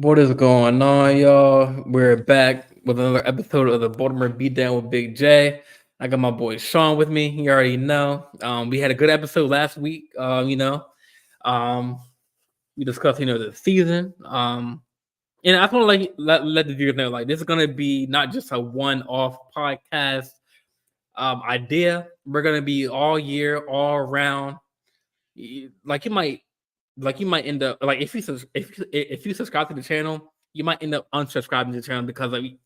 What is going on, y'all? We're back with another episode of the Baltimore Beatdown with Big J. I got my boy Sean with me. You already know. We had a good episode last week. Um, we discussed, the season. And I just want to let the viewers know, like, this is gonna be not just a one-off podcast idea. We're gonna be all year, all around. Like you might end up like if you subscribe to the channel, you might end up unsubscribing to the channel because like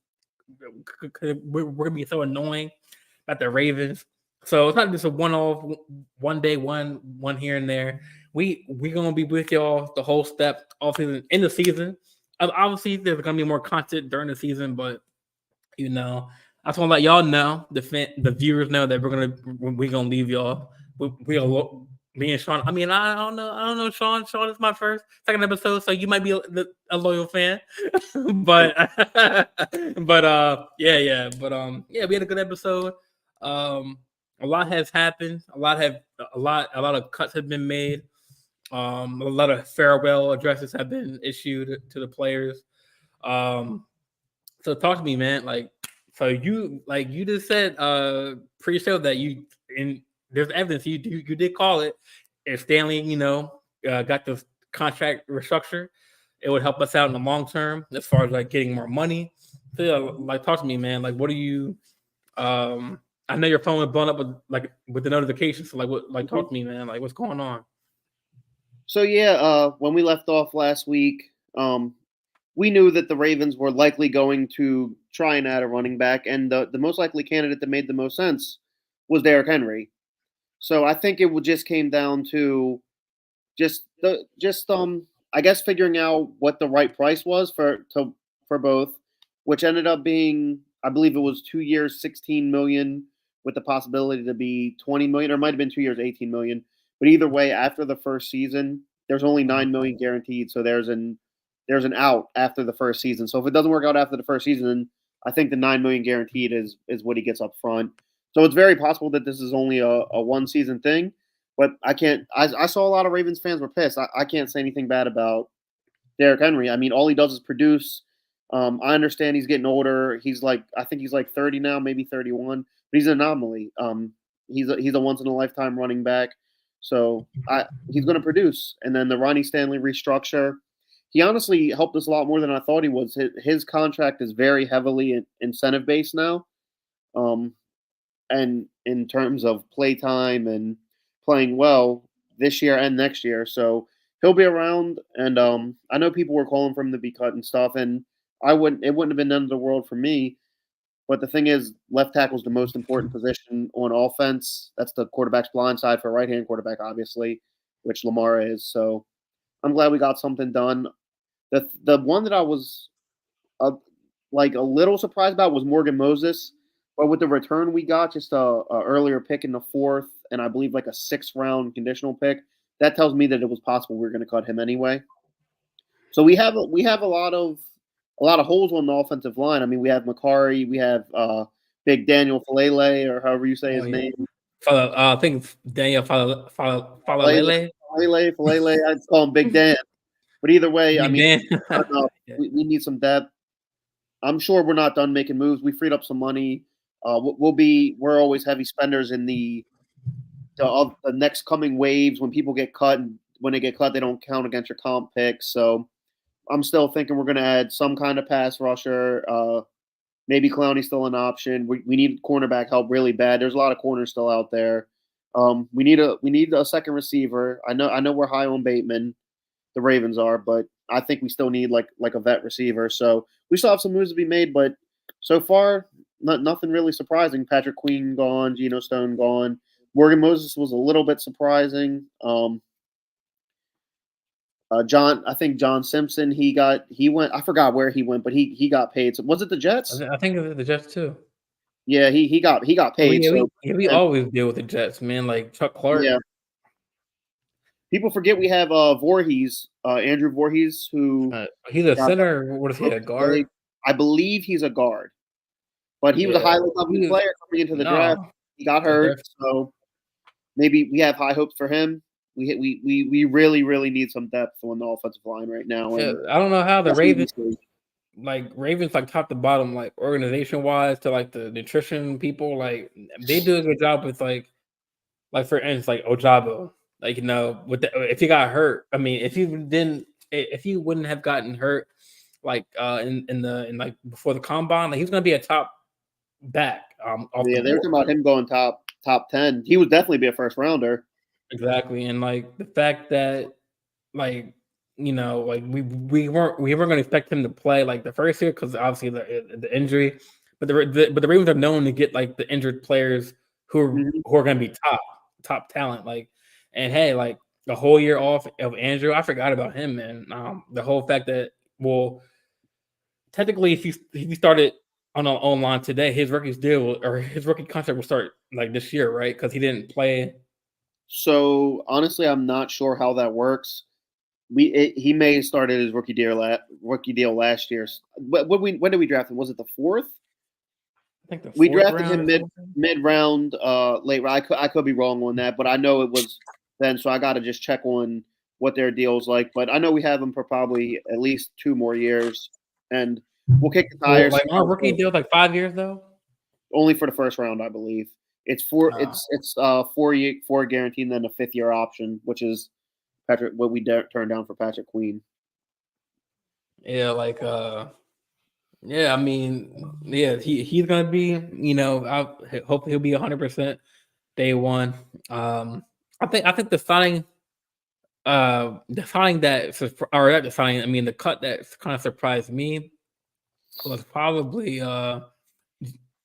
we're gonna be so annoying about the Ravens. So it's not just a one-off, one day, one here and there. We're gonna be with y'all the whole step off season in the season. Obviously, there's gonna be more content during the season, but I just want to let y'all know, the viewers know that we're gonna leave y'all. We gonna me and Sean. I mean, I don't know. Sean is my second episode, so you might be a loyal fan. but yeah. We had a good episode. A lot has happened. A lot of cuts have been made. A lot of farewell addresses have been issued to the players. So talk to me, man. So you just said pre-show that there's evidence you did call it. If Stanley, got the contract restructure, it would help us out in the long term as far as like getting more money. So talk to me, man. Like, what do you? I know your phone was blown up with the notifications. So talk to me, man. Like, what's going on? So yeah, when we left off last week, we knew that the Ravens were likely going to try and add a running back, and the most likely candidate that made the most sense was Derrick Henry. So I think it just came down to I guess figuring out what the right price was for both, which ended up being, I believe it was 2 years, 16 million, with the possibility to be 20 million, or it might have been 2 years, 18 million. But either way, after the first season, there's only 9 million guaranteed, so there's an out after the first season. So if it doesn't work out after the first season, I think the 9 million guaranteed is what he gets up front. So it's very possible that this is only a one season thing. But I can't. I saw a lot of Ravens fans were pissed. I can't say anything bad about Derrick Henry. I mean, all he does is produce. I understand he's getting older. I think he's like 30 now, maybe 31. But he's an anomaly. He's a once in a lifetime running back. So he's going to produce. And then the Ronnie Stanley restructure, he honestly helped us a lot more than I thought he was. His contract is very heavily incentive based now, and in terms of play time and playing well this year and next year. So he'll be around, and I know people were calling for him to be cut and stuff, and it wouldn't have been the end of the world for me. But the thing is, left tackle is the most important position on offense. That's the quarterback's blind side for a right-hand quarterback, obviously, which Lamar is. So I'm glad we got something done. The one that I was a little surprised about was Morgan Moses. But with the return we got, just a earlier pick in the fourth, and I believe like a 6th-round conditional pick, that tells me that it was possible we were going to cut him anyway. So we have a lot of holes on the offensive line. I mean, we have Makari, we have Big Daniel Falele, or however you say his name. I think Daniel Falele. Falele. I'd call him Big Dan. But either way, I mean, we need some depth. I'm sure we're not done making moves. We freed up some money. We're always heavy spenders in the next coming waves when people get cut, and when they get cut, they don't count against your comp picks. So I'm still thinking we're going to add some kind of pass rusher. Maybe Clowney's still an option. We need cornerback help really bad. There's a lot of corners still out there. We need a second receiver. I know we're high on Bateman, the Ravens are, but I think we still need like a vet receiver. So we still have some moves to be made, but so far nothing really surprising. Patrick Queen gone, Geno Stone gone. Morgan Moses was a little bit surprising. I think John Simpson, he went. I forgot where he went, but he got paid. So was it the Jets? I think it was the Jets too. Yeah, he got paid. We always deal with the Jets, man. Like Chuck Clark. Yeah. People forget we have Voorhees, Andrew Voorhees, who he's a center. What is he, a guard? I believe he's a guard, but he was a highly coveted player coming into the draft. He got hurt, so maybe we have high hopes for him. We really need some depth on the offensive line right now. Yeah, And I don't know how the that's Ravens easy. like top to bottom, like organization wise to like the nutrition people, like they do a good job with like for instance, like Ojabo, like with if he got hurt, I mean, if he wouldn't have gotten hurt, like in like before the combine, like he's gonna be a top back off the Yeah, they were board. talking about him going top 10. He would definitely be a first rounder. Exactly, and like the fact that like like we weren't going to expect him to play like the first year because obviously the injury, but the Ravens are known to get like the injured players Mhm. who are going to be top talent, like, and hey, like the whole year off of Andrew, I forgot about him, man. The whole fact that, well, technically if he started on our own line today, his his rookie contract will start like this year, right? Because he didn't play. So honestly, I'm not sure how that works. He may have started his rookie deal last year. When did we draft him? Was it the fourth? I think the We fourth drafted round him or something. mid round, late round. I could be wrong on that, but I know it was then. So I got to just check on what their deal's like. But I know we have him for probably at least 2 more years, and we'll kick the Well, tires. like our rookie deal, like 5 years though. Only for the first round, I believe. It's four. Uh, It's 4 guaranteed, and then a 5th year option, which is what we turned down for Patrick Queen. yeah, like yeah, I mean, yeah, he's gonna be, I hope he'll be 100% day one. I think the signing or not the signing, I mean the cut that kind of surprised me was probably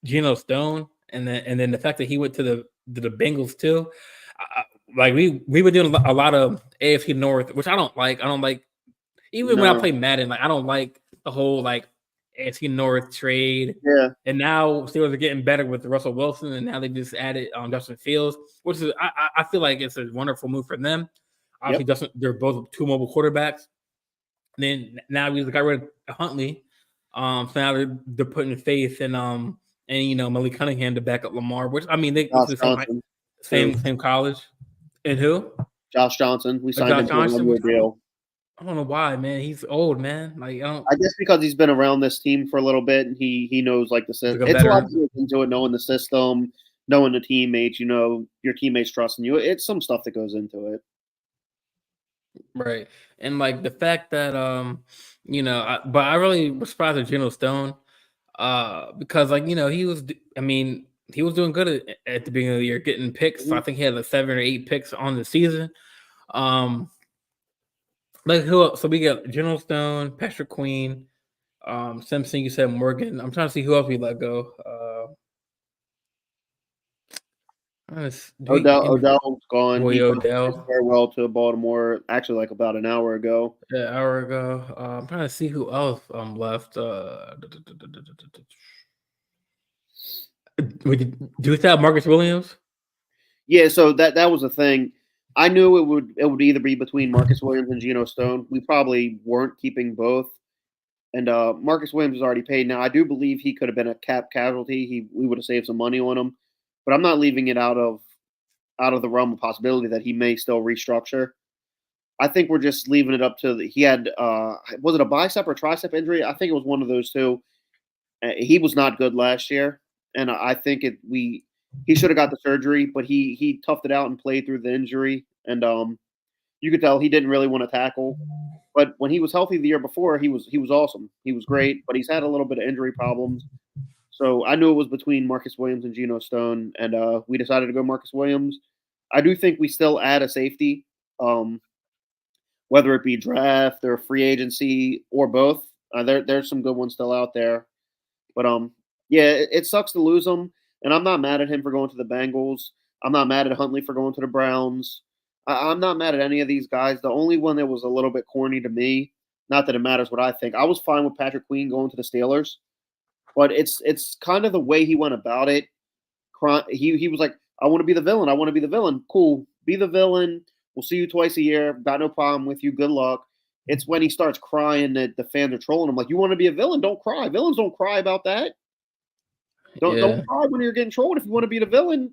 Geno Stone, and then the fact that he went to the Bengals too. Like we were doing a lot of AFC North, which I don't like. I don't like, even when I No, play Madden. Like I don't like the whole like AFC North trade. yeah, And now Steelers are getting better with Russell Wilson, and now they just added Justin Fields, which is I feel like it's a wonderful move for them. Obviously, yep, they're both two mobile quarterbacks. Then now we just got rid of Huntley. So now they're putting faith in Malik Cunningham to back up Lamar, which I mean they went Josh to the Johnson too. same college. And who? Josh Johnson, we signed Josh him to a Johnson, 1 year which deal. I don't know why, man. He's old, man. Like I don't. I guess because he's been around this team for a little bit, and he knows like the He's system. like a It's a lot veteran, to go into it, knowing the system, knowing the teammates. Your teammates trusting you. It's some stuff that goes into it. right? And like the fact that but I really was surprised with Geno Stone, because like I mean he was doing good at the beginning of the year, getting picks. So I Mhm. think he had like 7 or 8 picks on the season. Um, like who else? So we got Geno Stone, Patrick Queen, Simpson. You said Morgan. I'm trying to see who else we let go. Do Odell's gone. Boy He posted his Odell. farewell to Baltimore actually like about an hour ago. Yeah, an hour ago. I'm trying to see who else left. Do you have Marcus Williams? Yeah, so that was the thing. I knew it would either be between Marcus Williams and Geno Stone. We probably weren't keeping both. And Marcus Williams is already paid. Now I do believe he could have been a cap casualty. We would have saved some money on him, but I'm not leaving it out of the realm of possibility that he may still restructure. I think we're just leaving it up to he had was it a bicep or tricep injury? I think it was one of those two. He was not good last year, and I think he should have got the surgery, but he toughed it out and played through the injury. And you could tell he didn't really want to tackle. But when he was healthy the year before, he was awesome. He was great, but he's had a little bit of injury problems. So I knew it was between Marcus Williams and Geno Stone, and we decided to go Marcus Williams. I do think we still add a safety, whether it be draft or free agency or both. There's some good ones still out there, but yeah, it sucks to lose him, and I'm not mad at him for going to the Bengals. I'm not mad at Huntley for going to the Browns. I'm not mad at any of these guys. The only one that was a little bit corny to me, not that it matters what I think. I was fine with Patrick Queen going to the Steelers, but it's kind of the way he went about it. He was like, I want to be the villain. I want to be the villain. Cool, be the villain. We'll see you twice a year. Got no problem with you. Good luck. It's when he starts crying that the fans are trolling him. Like, you want to be a villain? Don't cry. Villains don't cry about that. Don't Yeah, cry when you're getting trolled if you want to be the villain.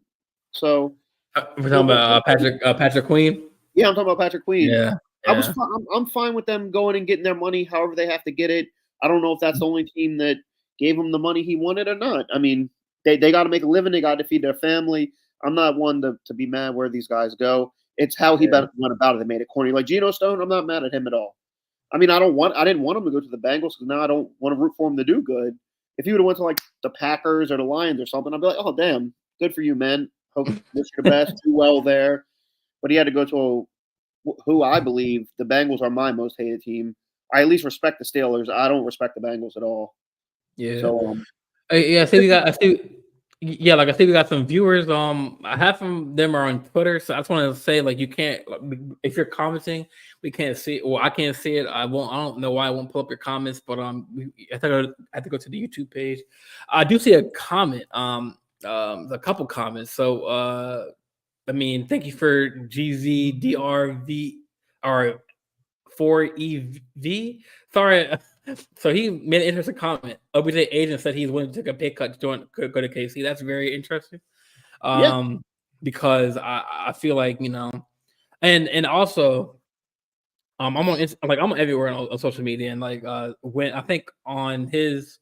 So we're talking we'll about Patrick Queen. Yeah, I'm talking about Patrick Queen. Yeah, I was yeah, I'm fine with them going and getting their money however they have to get it. I don't know if that's the only team that gave him the money he wanted or not. I mean, they got to make a living. They got to feed their family. I'm not one to be mad where these guys go. It's how he yeah, went about it that made it corny. Like Geno Stone, I'm not mad at him at all. I mean, I didn't want him to go to the Bengals because now I don't want to root for him to do good. If he would have went to like the Packers or the Lions or something, I'd be like, oh damn, good for you, man. Hope wish you the best. Do well there. But he had to go to who I believe the Bengals are my most hated team. I at least respect the Steelers. I don't respect the Bengals at all. yeah. So Yeah, I see we got. I see. Yeah, like I see we got some viewers. Half of them are on Twitter, so I just want to say, like, you can't if you're commenting, we can't see. Well, I can't see it. I won't. I don't know why I won't pull up your comments, but I think I have to go to the YouTube page. I do see a comment. A couple comments. So, I mean, thank you for GZDRV or 4EV. Sorry. So he made an interesting comment. OBJ agent said he's willing to take a pay cut to go to KC. That's very interesting. yeah, Because I feel like, and also I'm on like I'm everywhere on social media, and like when I think on his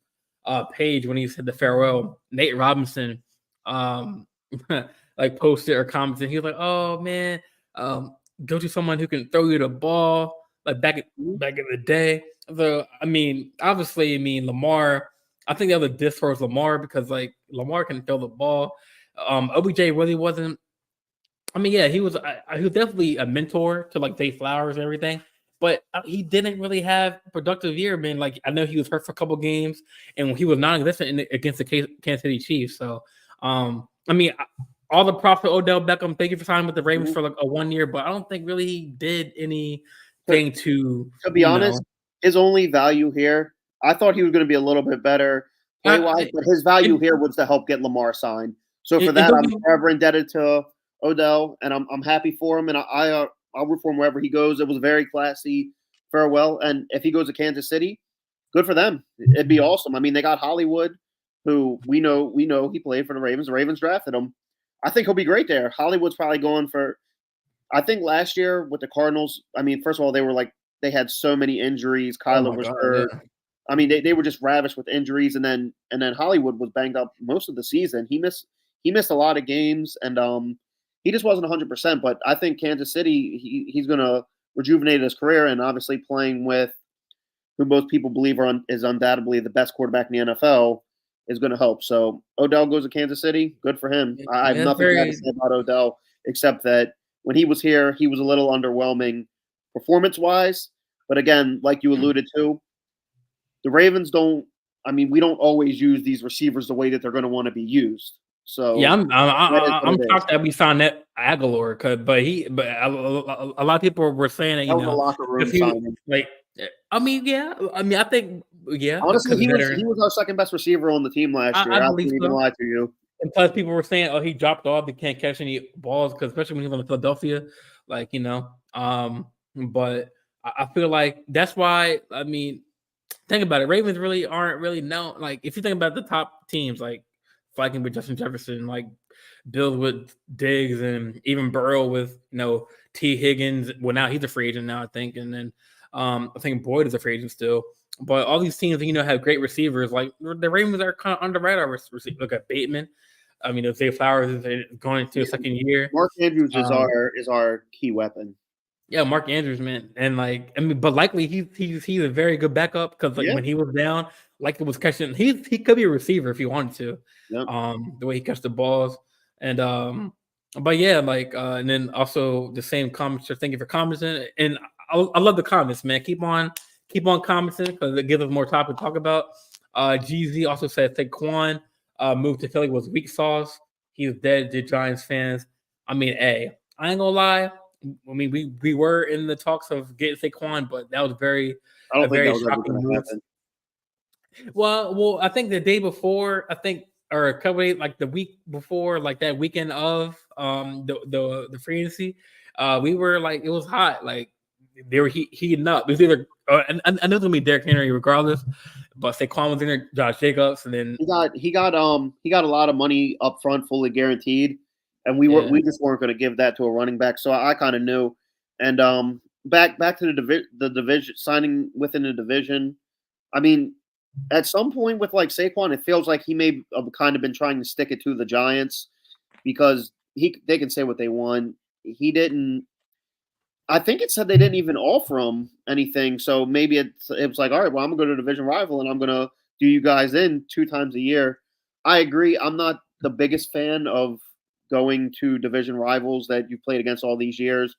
page when he said the farewell, Nate Robinson um like posted or commented. He was like, "Oh man, go to someone who can throw you the ball like back in the day." So I mean, obviously, I mean Lamar. I think the other diss was Lamar because like Lamar can throw the ball. OBJ really wasn't. I mean, yeah, he was definitely a mentor to like Zay Flowers and everything, but he didn't really have a productive year, man. Like I know he was hurt for a couple games, and he was non-existent against the Kansas City Chiefs. So, I mean, all the props for Odell Beckham. Thank you for signing with the Ravens for like a 1 year, but I don't think really he did to, anything to to be honest, his only value here, I thought he was going to be a little bit better play wise, but his value here was to help get Lamar signed. So for that, I'm forever indebted to Odell, and I'm happy for him, and I'll root for him wherever he goes. It was a very classy farewell, and if he goes to Kansas City, good for them. It'd be awesome. I mean, they got Hollywood, who we know he played for the Ravens. The Ravens drafted him. I think he'll be great there. Hollywood's probably going for. I think last year with the Cardinals, I mean, first of all, they had so many injuries. Oh Kyler my was god, hurt. yeah. I mean, they were just ravished with injuries, and then Hollywood was banged up most of the season. He missed a lot of games, and he just wasn't 100%. But I think Kansas City, he's going to rejuvenate his career, and obviously playing with who most people believe is undoubtedly the best quarterback in the NFL is going to help. So Odell goes to Kansas City, good for him. I have Yeah, that's nothing bad to very say about Odell except that when he was here, he was a little underwhelming performance-wise. But again, like you alluded to, the Ravens don't. I mean, we don't always use these receivers the way that they're going to want to be used. Yeah, So that is what I'm it is. shocked that we signed that Aguilar, but a lot of people were saying that That was a locker because room he signing. like I mean I think Honestly, because veteran. he was our second best receiver on the team last year. I I believe can't even so. lie to you. And plus, people were saying, "Oh, he dropped off. He can't catch any balls," because especially when he was on Philadelphia, like But I feel like that's why. I mean, think about it. Ravens really aren't really known. Like if you think about the top teams, like Viking with Justin Jefferson, like Bill with Diggs, and even Burrow with T Higgins. Well, now he's a free agent now, I think, and then I think Boyd is a free agent still. But all these teams, have great receivers. Like the Ravens are kind of under radar receivers. Look at Bateman. I mean, Zay Flowers is going into a second year. Mark Andrews is Um, our key weapon. yeah, Mark Andrews, man, and like I mean, but likely he's a very good backup because like Yeah. when he was down, like it was catching. He could be a receiver if he wanted to. Yep. The way he catches the balls, and but yeah, like and then also the same comments. Thank you for commenting, and I love the comments, man. Keep on commenting because it gives us more topic to talk about. GZ also said Saquon moved to Philly was weak sauce. He's dead to Giants fans. I mean, I ain't gonna lie. I mean, we were in the talks of getting Saquon, but that was I don't a think that very was ever shocking going to move. happen. Well, I think the day before, I think, or a couple days, like the week before, like that weekend of the free agency, we were like it was hot, like they were heating up. It was either and I know it's gonna be Derrick Henry regardless, but Saquon was in there, Josh Jacobs, and then He got a lot of money up front, fully guaranteed, and yeah, we just weren't going to give that to a running back. So I kind of knew. And back to the division signing within the division. I mean, at some point with like Saquon, it feels like he may have kind of been trying to stick it to the Giants because they can say what they want. He didn't. I think it said they didn't even offer him anything. So maybe it was like, all right, well, I'm gonna go to a division rival and I'm gonna do you guys in 2 times a year. I agree. I'm not the biggest fan of going to division rivals that you played against all these years.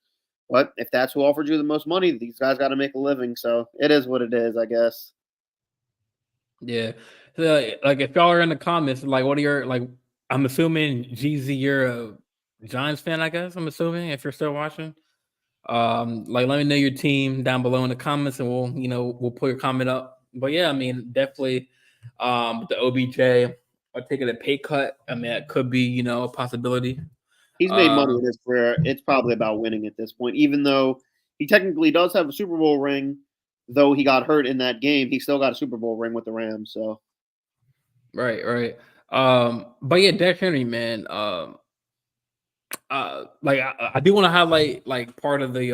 But if that's who offered you the most money, these guys got to make a living. So it is what it is, I guess. Yeah. So, like if y'all are in the comments, like what are your like I'm assuming GZ you're a Giants fan, I guess. I'm assuming if you're still watching. Like let me know your team down below in the comments and we'll put your comment up. But yeah, I mean, definitely with the OBJ or taking a pay cut. I mean, that could be, a possibility. He's made money Um, in his career. It's probably about winning at this point, even though he technically does have a Super Bowl ring. Though he got hurt in that game, he still got a Super Bowl ring with the Rams. So right. But yeah, Derrick Henry, man. Like I do want to highlight like part of the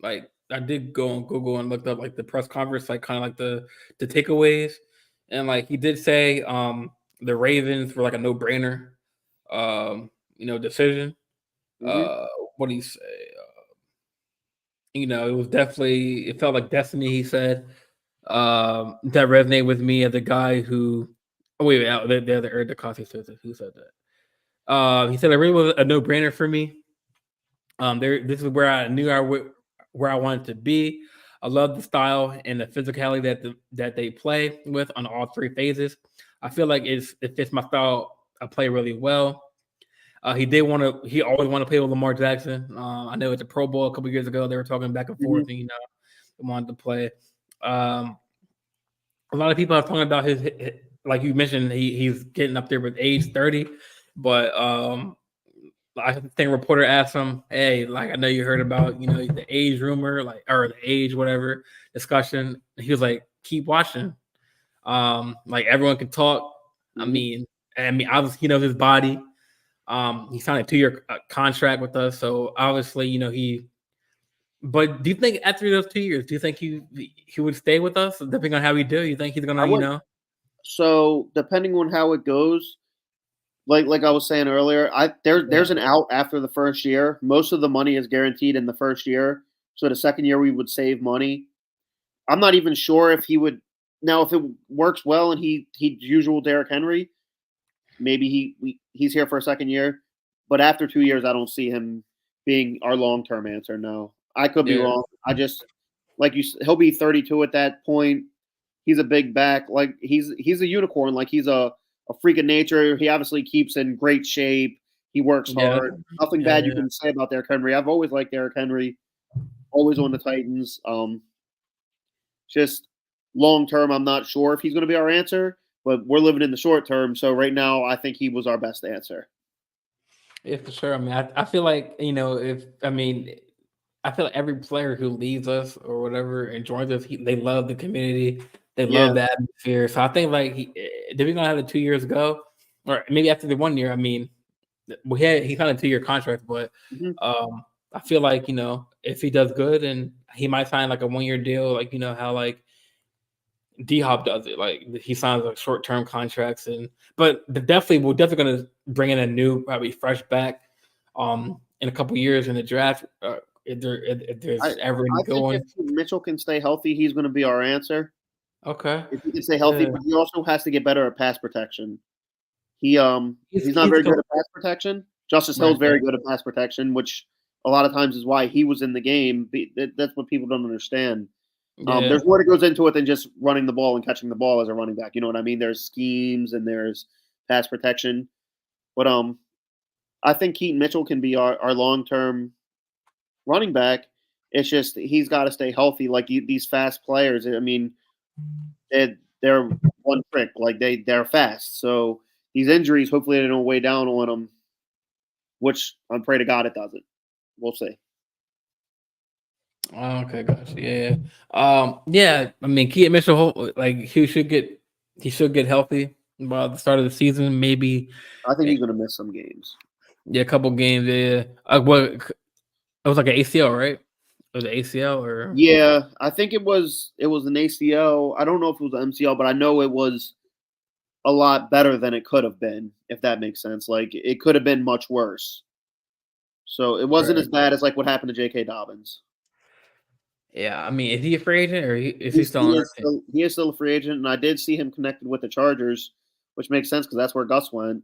like I did go on Google and looked up like the press conference, like kind of like the takeaways, and like he did say the Ravens were like a no brainer decision. mhm. Uh, what do you say? It was definitely it felt like destiny. He said that resonated with me as a guy who. Oh, wait, the other the Coffee said that. Who said that? He said it really was a no brainer for me. This is where I knew where I wanted to be. I love the style and the physicality that they play with on all three phases. I feel like it fits my style of play really well. He always wanted to play with Lamar Jackson. I know at the Pro Bowl a couple years ago they were talking back and forth, Mhm. and he wanted to play. Um, a lot of people are talking about like you mentioned, he's getting up there with age 30, but I think a reporter asked him, "Hey, like I know you heard about the age rumor, like or the age whatever discussion." He was like, "Keep watching. Like everyone can talk. I Mhm. mean, obviously he knows his body. He signed a 2-year contract with us, so obviously he. But do you think after those 2 years, do you think he would stay with us, depending on how we do? You think he's gonna, I would. So depending on how it goes, like I was saying earlier, Yeah, there's an out after the first year. Most of the money is guaranteed in the first year. So the second year we would save money. I'm not even sure if he would now if it works well and he usual Derrick Henry, maybe he's here for a second year. But after 2 years, I don't see him being our long term answer. No, I could be yeah, wrong. I just he'll be 32 at that point. He's a big back. Like he's a unicorn. Like he's a freak of nature. He obviously keeps in great shape. He works yeah, hard. Nothing bad you yeah. can say about Derrick Henry. I've always liked Derrick Henry. Always on the Titans. Just long term, I'm not sure if he's going to be our answer, but we're living in the short term. So right now, I think he was our best answer. Yeah, for sure. I mean, I feel like if I feel like every player who leaves us or whatever and joins us, they love the community, they love Yeah. the atmosphere. So I think like they're gonna have the 2 years go, or maybe after the 1 year. I mean, he signed a 2-year contract, but Mhm. I feel like if he does good and he might sign like a 1-year deal, like how like D Hop does it. Like he signs like short term contracts, but we're definitely gonna bring in a new, probably fresh back, in a couple years in the draft. If I there's ever any I good think if one. Mitchell can stay healthy, he's going to be our answer. Okay. If he can stay healthy, Yeah. but he also has to get better at pass protection. He's not He's very good go at pass protection. Justice right, Hill's very good at pass protection, which a lot of times is why he was in the game. That's what people don't understand. yeah. There's more that goes into it than just running the ball and catching the ball as a running back. You know what I mean? There's schemes and there's pass protection. But I think Keaton Mitchell can be our long term running back. It's just he's got to stay healthy. Like these fast players, I mean, they're one trick. Like they're fast. So these injuries, hopefully, they don't weigh down on them. Which I'm pray to God it doesn't. We'll see. Oh, okay, gotcha. Yeah. Yeah. I mean, Keaton Mitchell, like he should get healthy by the start of the season. Maybe, I think eh, he's going to miss some games. yeah, a couple games. Yeah. What it was like an ACL, right? Or the ACL or Yeah, I think it was an ACL. I don't know if it was an MCL, but I know it was a lot better than it could have been, if that makes sense. Like it could have been much worse. So it wasn't right. as bad as like what happened to J.K. Dobbins. Yeah, I mean, is he a free agent or is he still on our team? He is still a free agent, and I did see him connected with the Chargers, which makes sense because that's where Gus went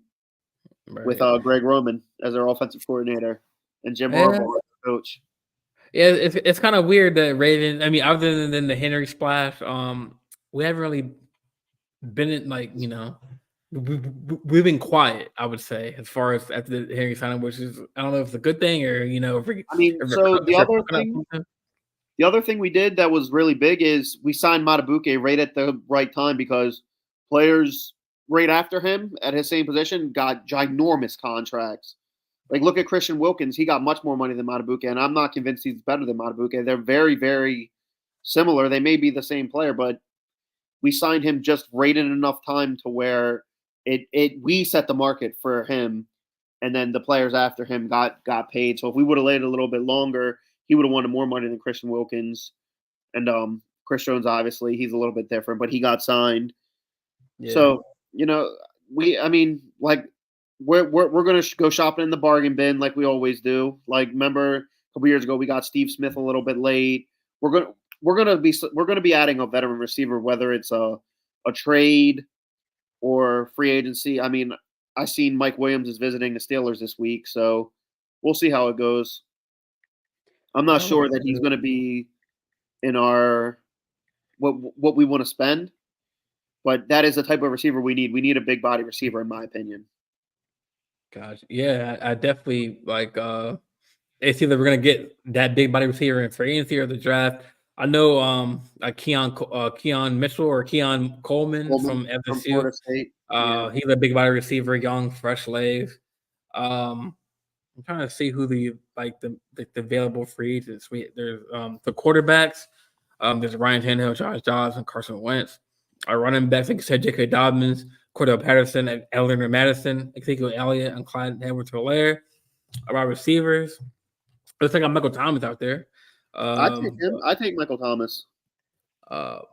with Right. Greg Roman as their offensive coordinator and Jim Yeah. Harbaugh as their coach. Yeah, it's kind of weird that Ravens. I mean, other than the Henry splash, we haven't really been in like we've been quiet. I would say as far as after the Henry signing, which is I don't know if it's a good thing or I mean, if so if we're cooking up something. the other thing we did that was really big is we signed Matabuke right at the right time because players right after him at his same position got ginormous contracts. Like look at Christian Wilkins, he got much more money than Matabuke, and I'm not convinced he's better than Matabuke. They're very, very similar. They may be the same player, but we signed him just right in enough time to where it we set the market for him, and then the players after him got paid. So if we would have waited a little bit longer, he would have wanted more money than Christian Wilkins. And Chris Jones, obviously, he's a little bit different, but he got signed. Yeah. So I mean, like we're gonna go shopping in the bargain bin like we always do. Like remember a couple years ago we got Steve Smith a little bit late. We're gonna be adding a veteran receiver, whether it's a trade or free agency. I mean, I seen Mike Williams is visiting the Steelers this week, so we'll see how it goes. I'm not Yeah, sure that he's going to be in our what we want to spend, but that is the type of receiver we need. We need a big body receiver, in my opinion. gosh. Yeah, I definitely like it's either we're gonna get that big body receiver in free agency or the draft. I know like Keon Mitchell or Keon Coleman Coleman from from FSU. Florida State, yeah. He's a big body receiver, young, fresh legs. I'm trying to see who the available free agents. There's the quarterbacks. There's Ryan Tannehill, Josh Dobbs, and Carson Wentz. Our running backs, like you said, J.K. Dobbins, Cordell Patterson, and Elder Madison, Ezekiel Elliott, and Clyde Edwards-Helaire. Our receivers, looks like I got Michael Thomas out there. I take Um, him. I take Michael Thomas.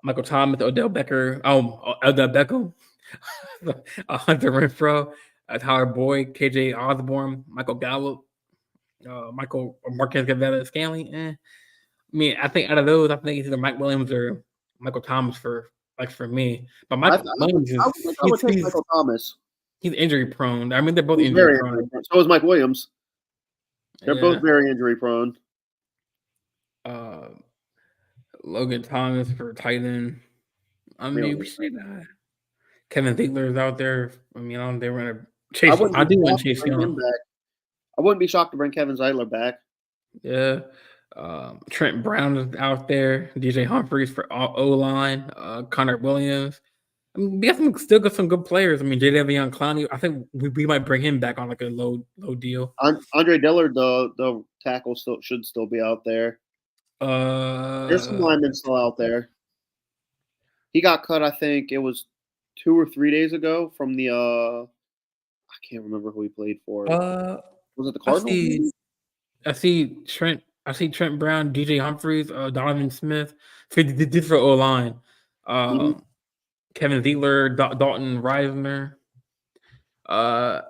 Michael Thomas, Odell Becker, Odell Beckham, Hunter Renfro, Tyler Boyd, KJ Osborne, Michael Gallup, Michael or Marquez Gavetta Scanley. I mean, I think out of those, I think it's either Mike Williams or Michael Thomas for me. But I, I, Mike Williams I would think I would take Michael Thomas. he's injury prone. I mean, they're both He's injury very injury prone. prone. So is Mike Williams. They're both Yeah. very injury prone. Uh, Logan Thomas for tight end. I mean, we Really, say that. Kevin Thiegler is out there. I mean, I don't. They want to I chase. wouldn't I be do want shocked to to chase bring him Young. back. I wouldn't be shocked to bring Kevin Zeitler back. Yeah. Trent Brown is out there. DJ Humphries for O line. Connor Williams. I mean, still got some good players. I mean, Jadeveon Clowney. I think we might bring him back on like a low deal. Andre Dillard, the tackle, should still be out there. There's some Uh, linemen still out there. He got cut, I think it was 2 or 3 days ago from the I can't remember who he played for. uh, Was it the I Cardinals? see. Maybe? I see Trent. I see Trent Brown, DJ Humphries, Donovan Smith. Did for O line. Mhm. Kevin Ziegler, Dalton Reisner. Uh,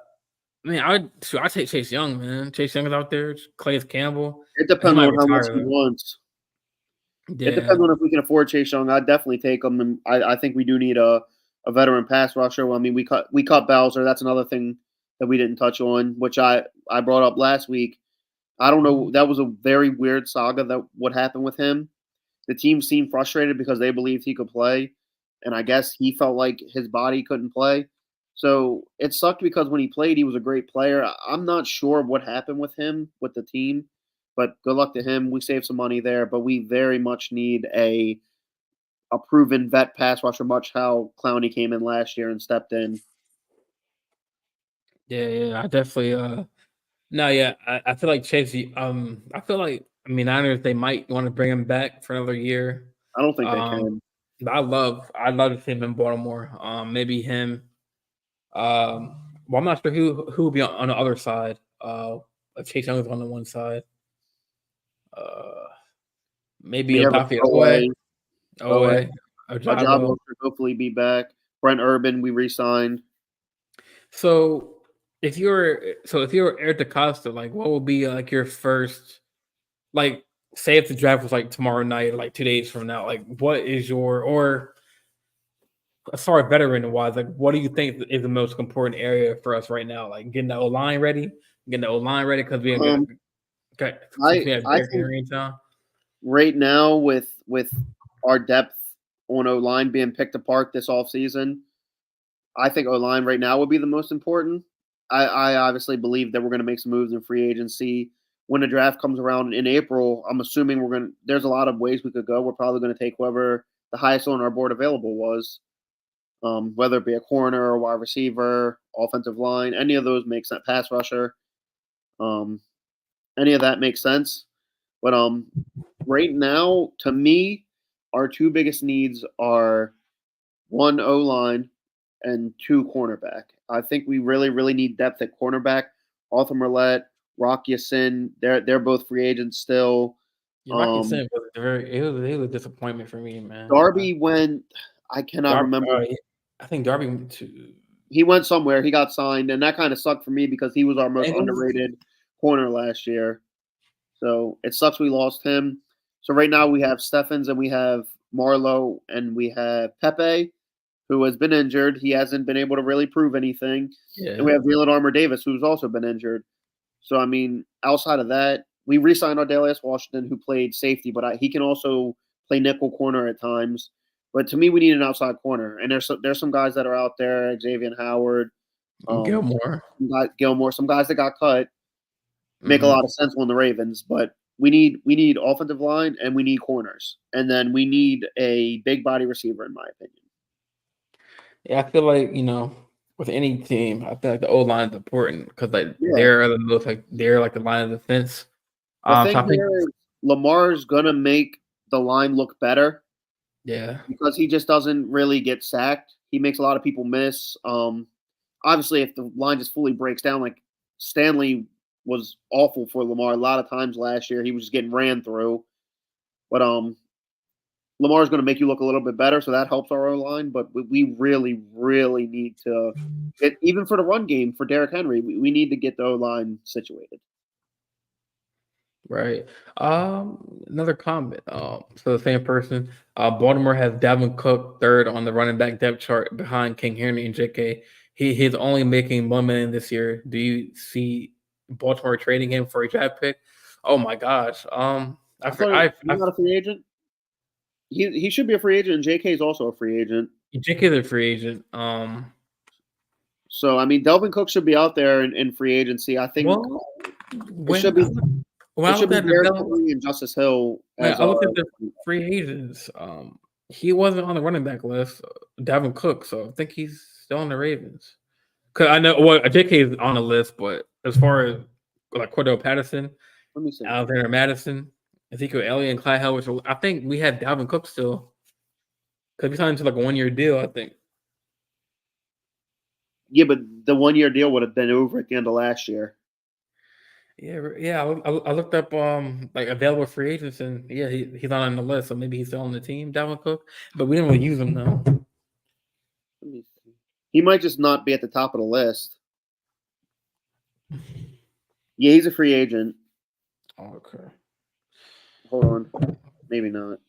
I mean, I take Chase Young, man. Chase Young is out there. Calais Campbell. It He depends might on how much retire he though. wants. It Yeah. depends on if we can afford Chase Young. I'd definitely take him, and I think we do need a veteran pass rusher. I mean, we cut Bowser. That's another thing that we didn't touch on, which I brought up last week. I don't know. That was a very weird saga that what happened with him. The team seemed frustrated because they believed he could play, and I guess he felt like his body couldn't play. So it sucked because when he played, he was a great player. I'm not sure what happened with him with the team, but good luck to him. We saved some money there, but we very much need a proven vet pass rusher, much how Clowney came in last year and stepped in. Yeah. I definitely. No, yeah. I feel like Chase. I feel like. I mean, Niners they might want to bring him back for another year. I don't think they Um, can. but I'd love to see him in Baltimore. Maybe him. Well, I'm not sure who will be on the other side. If Chase Young is on the one side. Uh, Maybe We have Odafe OA. Owe, Ojabo Ojabo. should hopefully be back. Brent Urban, we re-signed. So if you're Eric DeCosta, like what would be like your first, like, say if the draft was like tomorrow night or like 2 days from now, like what is your, or as far as veteran wise, like what do you think is the most important area for us right now? Like getting the O line ready because Um, since I we have I Derrick think Henry in town. right now with our depth on O line being picked apart this offseason, I think O line right now would be the most important. I obviously believe that we're going to make some moves in free agency when the draft comes around in April. I'm assuming we're going to. There's a lot of ways we could go. We're probably going to take whoever the highest on our board available was, whether it be a corner, or wide receiver, offensive line, any of those makes sense. Pass rusher, um, any of that makes sense. But right now, to me, our two biggest needs are one O line and two cornerback. I think we really, really need depth at cornerback. Arthur Millette, Rock Sin, they're both free agents still. Yeah, Rocky Sin was it was a disappointment for me, man. Darby went. I cannot Darby, remember. I think Darby went to He went somewhere. He got signed, and that kind of sucked for me because he was our most Bengals. underrated corner last year. So it sucks we lost him. So right now we have Steffens and we have Marlowe and we have Pepe, who has been injured. He hasn't been able to really prove anything. And Yeah, we have Jalen Armour Davis, who's also been injured. So, I mean, outside of that, we re signed Ardelius Washington, who played safety, but he can also play nickel corner at times. But to me, we need an outside corner. And there's some guys that are out there, Xavier Howard, Gilmore. Gilmore, some guys that got cut make a Hmm. lot of sense on the Ravens, but we need offensive line and we need corners. And then we need a big body receiver, in my opinion. Yeah, I feel like with any team, I feel like the O line is important because like Yeah. they're like the line of defense. The So thing I think here is Lamar's gonna make the line look better yeah, because he just doesn't really get sacked. He makes a lot of people miss. Obviously, if the line just fully breaks down, like Stanley was awful for Lamar a lot of times last year. He was just getting ran through. But Lamar's going to make you look a little bit better, so that helps our O line. But we really, really need to get, even for the run game for Derrick Henry, we need to get the O line situated. right. Another comment. So the same person. Baltimore has Dalvin Cook third on the running back depth chart behind King Henry and JK. He's only making $1 million this year. Do you see Baltimore trading him for a draft pick? Oh my gosh. I thought he's not a free agent. He should be a free agent, and JK is also a free agent. JK is a free agent. So I mean, Delvin Cook should be out there in free agency. I think Well, it when should be when it I should looked be at the Derrick Bills, Henry and Justice Hill when as I looked our. at the free agents, he wasn't on the running back list. Dalvin Cook, so I think he's still on the Ravens. Cause I know JK is on the list, but as far as like Cordell Patterson, Let me see. Alexander Madison, Ezekiel Elliott, and Clyde Howard, I think we have Dalvin Cook still. Cause we signed into like a 1 year deal, I think. Yeah, but the 1 year deal would have been over at the end of last year. Yeah. I looked up like available free agents, and yeah, he's not on the list, so maybe he's still on the team, Dalvin Cook. But we didn't really use him though. Let me see. He might just not be at the top of the list. Yeah, he's a free agent. Okay. Hold on, maybe not.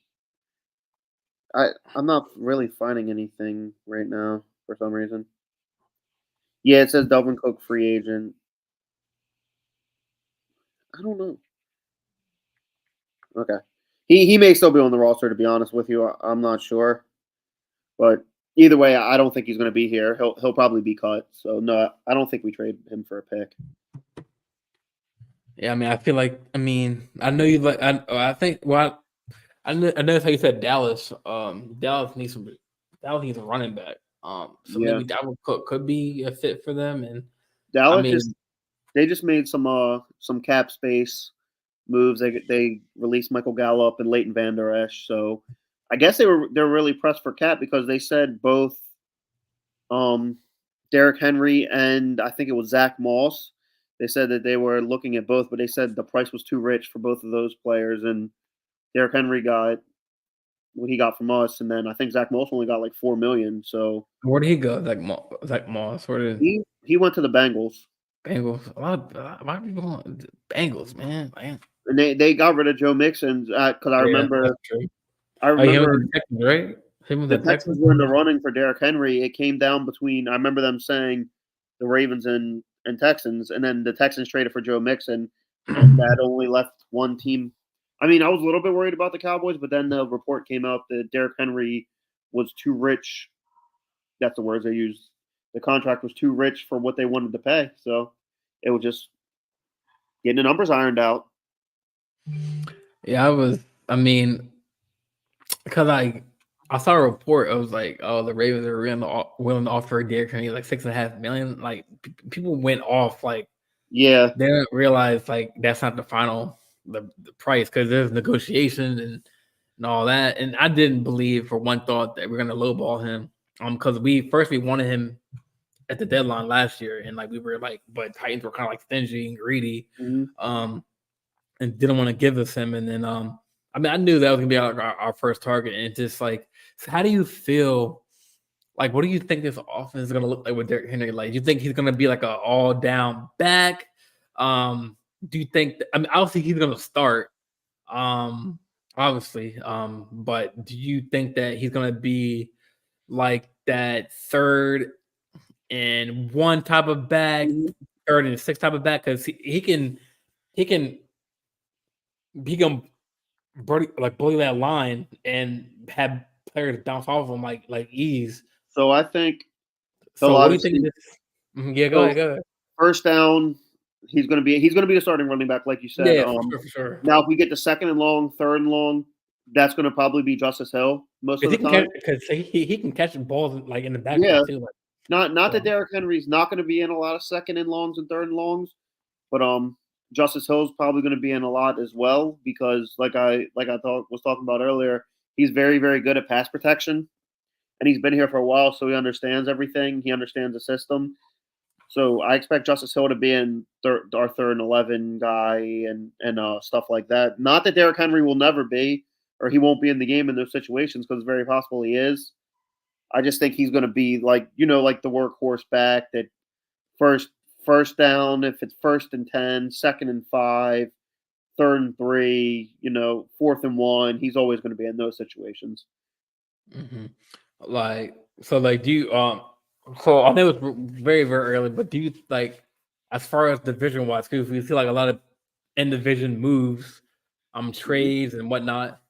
I'm not really finding anything right now for some reason. Yeah, it says Delvin Cook free agent. I don't know. Okay, he may still be on the roster. To be honest with you, I'm not sure. But either way, I don't think he's going to be here. He'll probably be cut. So no, I don't think we trade him for a pick. Yeah, I mean, I feel like I know you like. I think I noticed how you said Dallas. Dallas needs a running back. So Yeah, maybe Dalvin Cook could be a fit for them. And I Dallas just mean, they just made some cap space moves. They released Michael Gallup and Leighton Vander Esch. So I guess they're really pressed for cap because they said both um, Derrick Henry and I think it was Zach Moss. They said that they were looking at both, but they said the price was too rich for both of those players, and Derrick Henry got what he got from us, and then I think Zach Moss only got like $4 million. So Where did he go? Like Moss. Where did he went to the Bengals, Bengals? A lot of people want the Bengals, man. and they got rid of Joe Mixon because I Yeah, that's remember true. I Oh, he went to remember the Texans, right? He went the to the Texans Texans. were in the running for Derrick Henry. It came down between I remember them saying the Ravens and Texans, and then the Texans traded for Joe Mixon, and that only left one team. I mean, I was a little bit worried about the Cowboys, but then the report came out that Derrick Henry was too rich. That's the words they used. The contract was too rich for what they wanted to pay, so it was just getting the numbers ironed out. Yeah, I was. I mean, because I saw a report. It was like, oh, the Ravens are willing to offer Derrick Henry like $6.5 million. Like people went off. Like Yeah. they didn't realize like that's not the final the price because there's negotiations and all that. And I didn't believe for one thought that we're gonna lowball him. Because we wanted him at the deadline last year, and like we were like, but Titans were kind of like stingy and greedy, Mm-hmm. and didn't want to give us him. And then I mean, I knew that was gonna be our first target, and just like, so how do you feel? Like, what do you think this offense is gonna look like with Derrick Henry? Like, do you think he's gonna be like an all down back? Do you think? I mean, obviously he's gonna start. Um, obviously. But do you think that he's gonna be like that third and one type of back, Mm-hmm. third and six type of back? Because he can he can bully that line and have players bounce off him like ease. So I think they'll So what do you think of obviously this? Yeah, go so ahead, go ahead. first down. He's gonna be the starting running back, like you said. Yeah, for sure. Now if we get to second and long, third and long, that's gonna probably be Justice Hill most of Because the he can catch time. because he can catch balls like in the Yeah, backfield too. Like not that so. Derrick Henry's not gonna be in a lot of second and longs and third and longs, but Justice Hill's probably gonna be in a lot as well because was talking about earlier, he's very very good at pass protection, and he's been here for a while, so he understands everything. He understands the system. So I expect Justice Hill to be in our third and 11 guy and stuff like that. Not that Derrick Henry will never be, or he won't be in the game in those situations because it's very possible he is. I just think he's going to be like the workhorse back that first first down if it's first and 10, second and 5, third and 3, fourth and 1. He's always going to be in those situations. Mhm. Like so, like do you so I know it's very very early, but do you like as far as division wise? Because we see like a lot of in division moves, Mhm. trades and whatnot.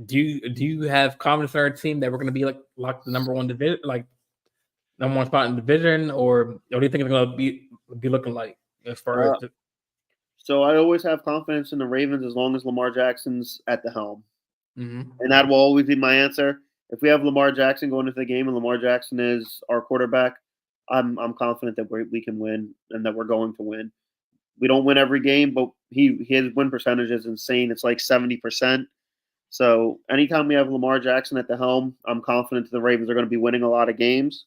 Do you have confidence in our team that we're going to be like the number one division, like number one spot in division, or what do you think it's going to be looking like as far as Uh, so I always have confidence in the Ravens as long as Lamar Jackson's at the helm. Mhm. And that will always be my answer. If we have Lamar Jackson going into the game and Lamar Jackson is our quarterback, I'm confident that we can win and that we're going to win. We don't win every game, but his win percentage is insane. It's like 70%. So anytime we have Lamar Jackson at the helm, I'm confident the Ravens are going to be winning a lot of games.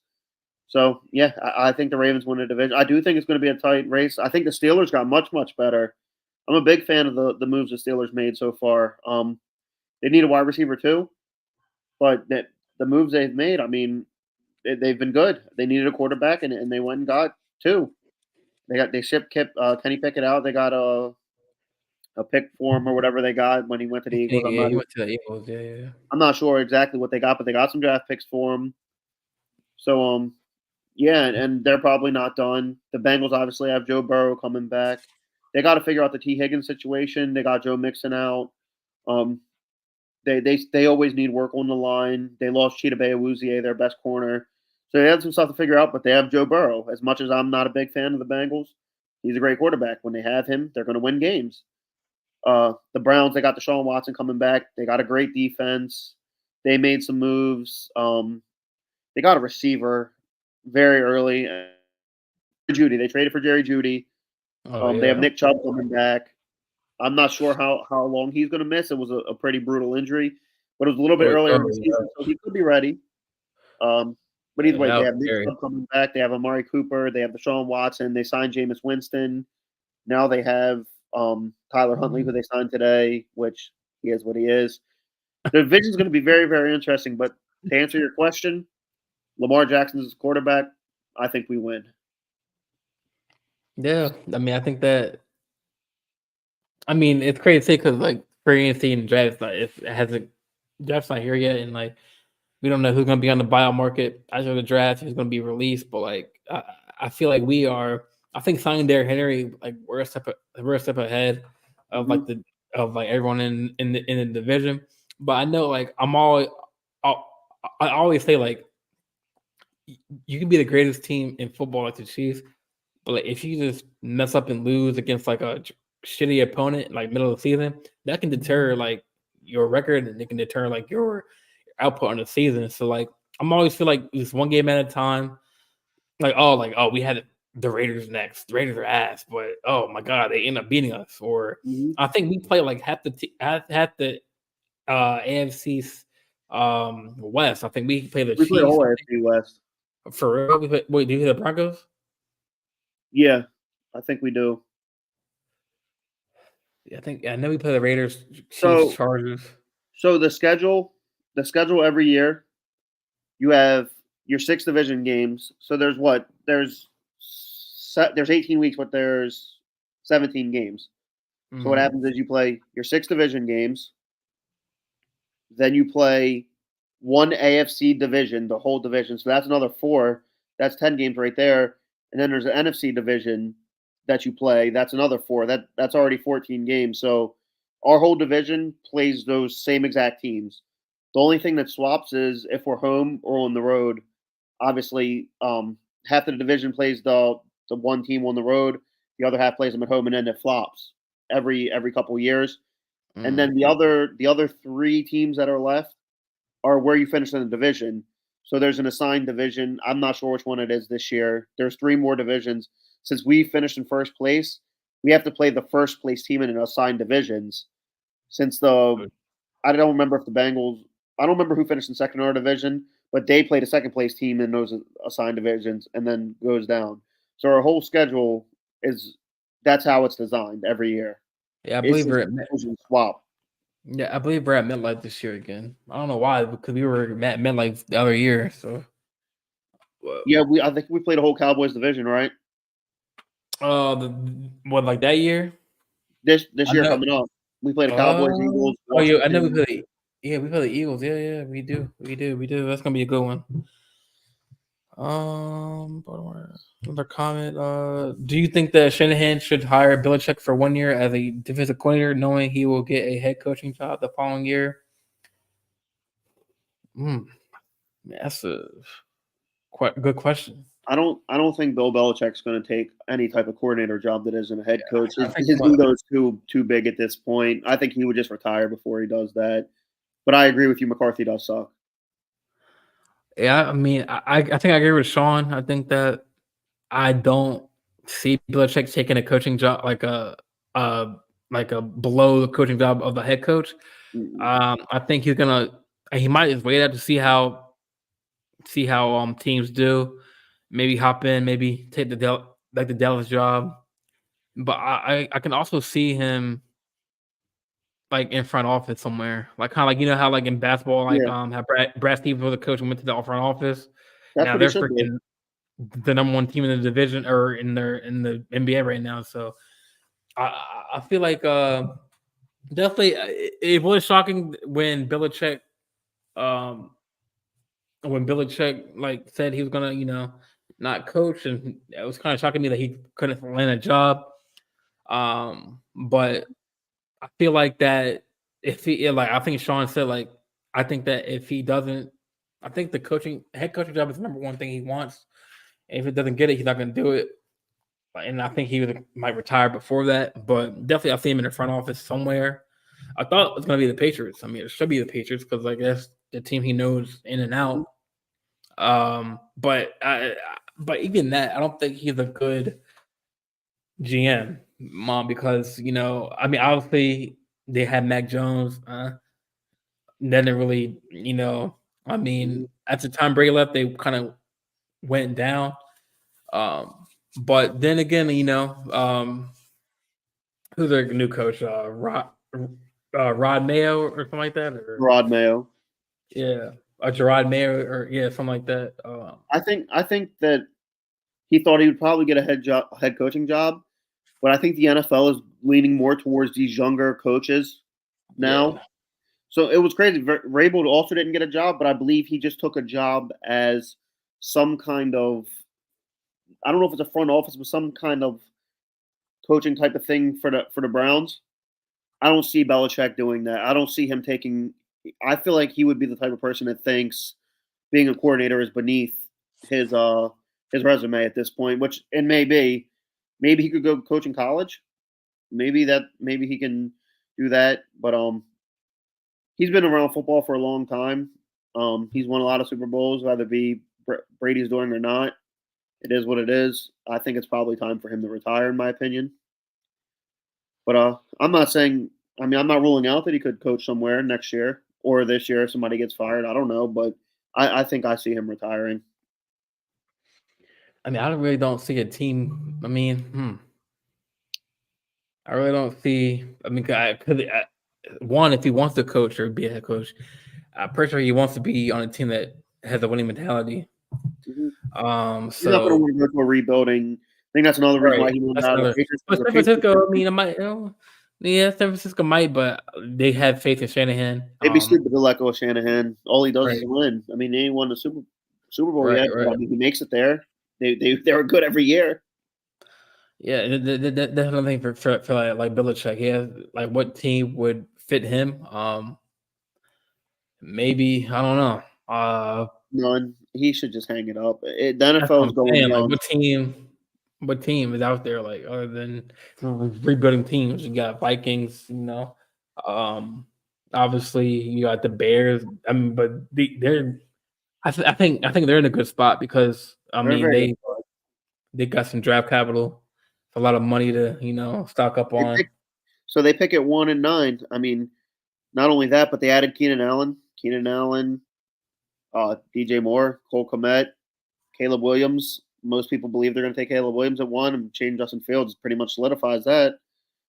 So yeah, I think the Ravens win the division. I do think it's going to be a tight race. I think the Steelers got much much better. I'm a big fan of the moves the Steelers made so far. They need a wide receiver too. But the moves they've made, I mean, they've been good. They needed a quarterback, and they went and got two. They shipped Kenny Pickett out. They got a pick for him or whatever they got when he went to the Eagles. Yeah, he went to the Eagles. Yeah, yeah. I'm not sure exactly what they got, but they got some draft picks for him. So yeah, and they're probably not done. The Bengals obviously have Joe Burrow coming back. They got to figure out the T Higgins situation. They got Joe Mixon out. Um, they always need work on the line. They lost Cheetah Awuzie, their best corner. So they had some stuff to figure out, but they have Joe Burrow. As much as I'm not a big fan of the Bengals, he's a great quarterback. When they have him, they're going to win games. The Browns, they got Deshaun Watson coming back. They got a great defense. They made some moves. They got a receiver very early. Judy. They traded for Jerry Judy. Oh They have yeah. Nick Chubb coming back. I'm not sure how long he's going to miss. It was a pretty brutal injury, but it was a little bit Oh, earlier in the yeah. season, so he could be ready. But either Yeah, way, that they was have Nick scary. Chubb coming back. They have Amari Cooper. They have Deshaun Watson. They signed Jameis Winston. Now they have Tyler Huntley, who they signed today, which He is what he is. The division's going to be very, very interesting. But to answer your question, Lamar Jackson's quarterback. I think we win. Yeah, I mean, I think that. I mean, it's crazy because like free agency and draft, like it hasn't draft's not here yet, and like we don't know who's going to be on the buyout market after the draft, who's going to be released. But like, I feel like we are. I think signing Derrick Henry, like we're a step ahead of Mm-hmm. like the of like everyone in the division. But I know like I'm always I, I always say like you can be the greatest team in football like the Chiefs, but like if you just mess up and lose against like a shitty opponent like middle of the season, that can deter like your record and it can deter like your output on the season. So like I'm always feel like just one game at a time. Like oh we had the Raiders next. The Raiders are ass, but oh my god, they end up beating us. Or Mm-hmm. I think we play like half the AFC's West. I think we play the We play the Chiefs. whole I think AFC West. for real. Wait, do you hear the Broncos? Yeah, I think we do. Yeah, I know we play the Raiders, Chiefs, So, Chargers. so the schedule every year, you have your 6 division games. So there's what? There's 18 weeks, but there's 17 games. So what Mhm. happens is you play your 6 division games, then you play one AFC division, the whole division. So that's another 4. That's 10 games right there. And then there's an NFC division that you play. That's another 4. That's already 14 games. So our whole division plays those same exact teams. The only thing that swaps is if we're home or on the road. Obviously, half of the division plays the one team on the road, the other half plays them at home, and then it flops every couple of years. And Mhm. then the other 3 teams that are left are where you finish in the division. So there's an assigned division. I'm not sure which one it is this year. There's 3 more divisions. Since we finished in first place, we have to play the first place team in assigned divisions. Since I don't remember if the Bengals. I don't remember who finished in second in our division, but they played a second place team in those assigned divisions and then goes down. So our whole schedule is that's how it's designed every year. Yeah, I It's believe just we're at division swap. yeah, I believe we're at MetLife this year again. I don't know why because we were at MetLife the other year. So, Yeah, I think we played a whole Cowboys division, right? the what like that year? This I year know. coming up, we played the Cowboys, Oh, Eagles, oh yeah, I know we Washington. play. Yeah, we play the Eagles. Yeah, yeah, we do. That's gonna be a good one. Baltimore. Another comment. Do you think that Shanahan should hire Belichick for 1 year as a defensive coordinator, knowing he will get a head coaching job the following year? Hmm, that's a quite good question. I don't think Bill Belichick's going to take any type of coordinator job that isn't a head coach. I think His ego is too big at this point. I think he would just retire before he does that. But I agree with you. McCarthy does suck. yeah, I mean, I think I agree with Sean. I think that I don't see Belichick taking a coaching job uh like a below the coaching job of the head coach. Mm-mm. I think he might just wait out to see how teams do. Maybe hop in, maybe take the Dallas job. But I can also see him like in front office somewhere, like kind of like how like in basketball, like Yeah, how Brad Stevens was a coach and went to the front office. that's Now what he they're should do. freaking the number one team in the division or in the NBA right now. So I feel like definitely it was shocking um when Belichick like said he was gonna not coach, and it was kind of shocking me that he couldn't land a job. But I feel like that if he yeah, like I think Sean said like I think that if he doesn't, I think the coaching head coaching job is the number one thing he wants. And if he doesn't get it, he's not gonna do it. And I think might retire before that, but definitely I see him in the front office somewhere. I thought it was gonna be the Patriots. I mean, it should be the Patriots because like that's the team he knows in and Mhm. out. But even that, I don't think he's a good GM, mom, because I mean, obviously they had Mac Jones. That didn't really, I mean, Mhm. at the time Brady left, they kind of went down. Um, but then again, who's their new coach? Rod Mayo or something like that, or Rod Mayo. yeah, or Gerard Mayo, or yeah, something like that. I think that he thought he would probably get a head coaching job, but I think the NFL is leaning more towards these younger coaches now. Yeah, So it was crazy. Rabel also didn't get a job, but I believe he just took a job as some kind of, I don't know if it's a front office, but some kind of coaching type of thing for the Browns. I don't see Belichick doing that. I don't see him taking. I feel like he would be the type of person that thinks being a coordinator is beneath his his resume at this point, which it may be. Maybe he could go coach in college. Maybe he can do that. But he's been around football for a long time. He's won a lot of Super Bowls, whether it be Brady's doing or not. It is what it is. I think it's probably time for him to retire, in my opinion. But I'm not saying. I mean, I'm not ruling out that he could coach somewhere next year or this year if somebody gets fired. I don't know, but I think I see him retiring. I mean, I really don't see a team. I mean, I really don't see. I mean, one, if he wants to coach or be a head coach, I'm pretty sure he wants to be on a team that has a winning mentality. Mhm. He's not going to So want to go to a rebuilding. I think that's another reason right, why he wanted that's out of the another. Patriots. But The San Patriots, Francisco, I mean, it might, yeah, San Francisco might, but they have faith in Shanahan. they'd be stupid to let go of Shanahan. All he does is Right, win. I mean, they ain't won the Super Bowl right, yet, but right. I mean, he makes it there. They were good every year. Yeah, that's another thing for like Belichick. He has like what team would fit him. Maybe I don't know. None. He should just hang it up. The That's NFL what is I'm going saying. Like, young. what team is out there like other than rebuilding teams? You got Vikings, Um, obviously you got the Bears. I mean, but they're. I think they're in a good spot because I They're mean very good. they got some draft capital, a lot of money to stock up They on. pick, so they pick at 1 and 9. I mean, not only that, but they added Keenan Allen. DJ Moore, Cole Kmet, Caleb Williams. Most people believe they're going to take Caleb Williams at 1 and change Justin Fields. Pretty much solidifies that.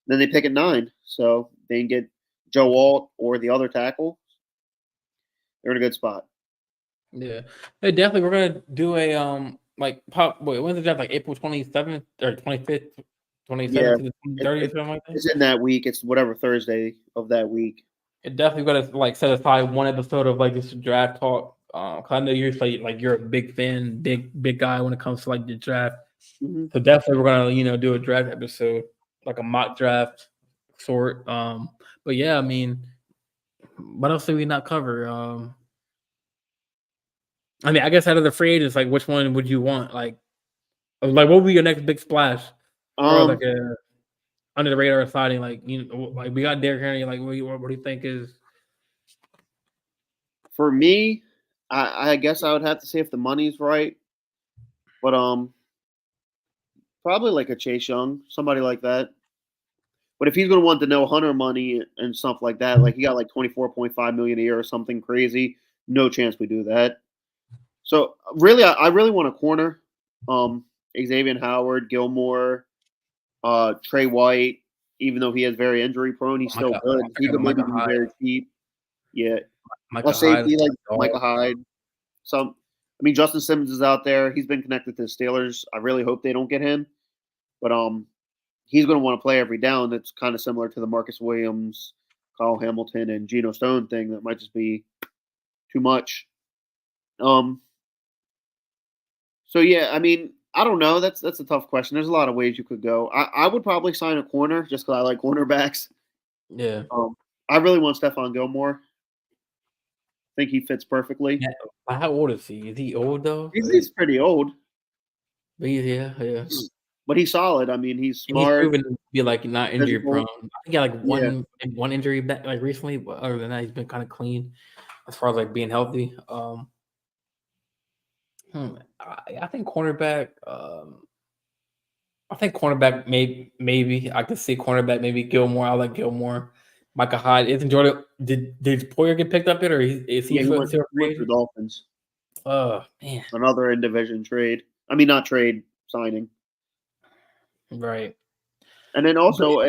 Then they pick at 9, so they can get Joe Alt or the other tackle. They're in a good spot. Yeah, hey, definitely. We're gonna do a like pop. Wait, when's the draft? Like April 27th or 25th, Yeah, 27th to the it, 30th, it, something like that. it's in that week. It's whatever Thursday of that week. It definitely gotta like set aside one episode of like this draft talk. 'Cause I know you're like you're a big fan, big guy when it comes to like the draft. Mm-hmm. So definitely we're gonna do a draft episode, like a mock draft sort. But yeah, I mean, what else did we not cover? I mean, I guess out of the free agents, like which one would you want? Like what would be your next big splash? Or Um, like a under the radar signing, like like we got Derrick Henry. Like what do you think is? for me, I guess I would have to say if the money's right, but probably like a Chase Young, somebody like that. But if he's going to want the no Hunter money and stuff like that, like he got like 24.5 million a year or something crazy, no chance we do that. So really, I really want a corner. Xavier Howard, Gilmore, Trey White. Even though he is very injury prone, he's still good. He could maybe Micah be Hyde, very cheap. Yeah, a Micah Hyde, safety like dog. Micah Hyde. Some, I mean, Justin Simmons is out there. He's been connected to the Steelers. I really hope they don't get him, but he's going to want to play every down. That's kind of similar to the Marcus Williams, Kyle Hamilton, and Geno Stone thing. That might just be too much. Um, so yeah, I mean, I don't know. That's a tough question. There's a lot of ways you could go. I would probably sign a corner just because I like cornerbacks. Yeah. Um, I really want Stephon Gilmore. I think he fits perfectly. Yeah. How old is he? Is he old though? He's pretty old, Yeah. but he's solid. I mean, he's And he's smart, proven to be like not injury physical. prone. I think he got like Yeah, one injury back like recently, but other than that, he's been kind of clean as far as like being healthy. I think cornerback. I think cornerback maybe I could see cornerback maybe Gilmore. I like Gilmore. Micah Hyde. Isn't Jordan? Did Poyer get picked up yet, or is he yeah. still He free went to the agent? Dolphins. Oh man, Another in division trade. I mean, not trade signing. right. And then But also,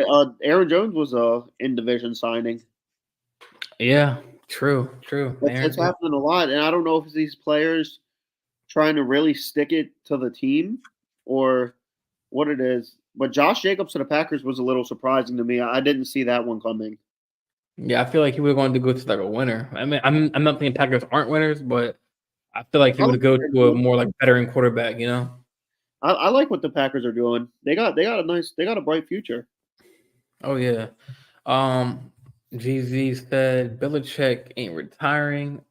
Aaron Jones was a in division signing. Yeah, true. That's Aaron, happening a lot, and I don't know if it's these players trying to really stick it to the team or what it is. But Josh Jacobs to the Packers was a little surprising to me. I didn't see that one coming. yeah, I feel like he would want to go to like a winner. I mean, I'm not saying Packers aren't winners, but I feel like he I like would go what to they're a doing. more like veteran quarterback. You know? I like what the Packers are doing. They got a bright future. Oh yeah. Um, GZ said Belichick ain't retiring.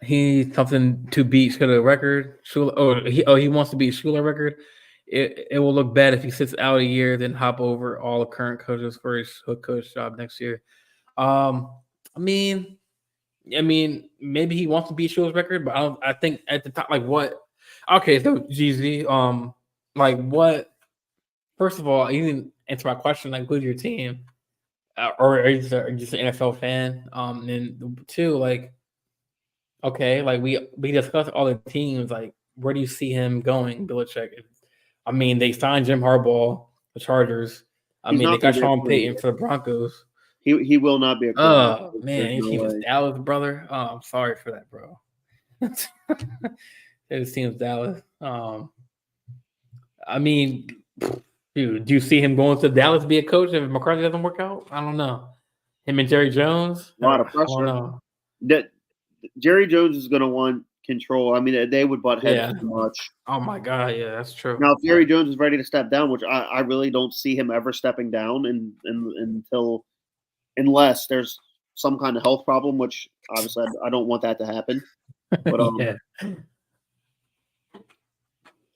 He something to beat Shula record. He wants to beat Shula record. It will look bad if he sits out a year, then hop over all the current coaches for his head coach job next year. Um, I mean, maybe he wants to beat Shula's record, but I think at the top, like what? Okay, so GZ, like what? First of all, you didn't answer my question. Like, who's your team? Or are you just an NFL fan? And two, like, okay, like we discussed all the teams. Like, where do you see him going, Belichick? I mean, they signed Jim Harbaugh, the Chargers. I He's mean, they not going got to be a Sean Payton quarterback. for the Broncos. He will not be a quarterback. Oh There's man, your no team is way. Dallas, brother. Oh, I'm sorry for that, bro. His team's Dallas. I mean, dude, do you see him going to Dallas to be a coach if McCarthy doesn't work out? I don't know. Him and Jerry Jones? A lot of I don't pressure. know. That Jerry Jones is going to want control. I mean, they would butt heads Yeah. too much. Oh my god, yeah, that's true. Now, if Jerry Jones is ready to step down, which I really don't see him ever stepping down unless there's some kind of health problem, which obviously I don't want that to happen. But Yeah.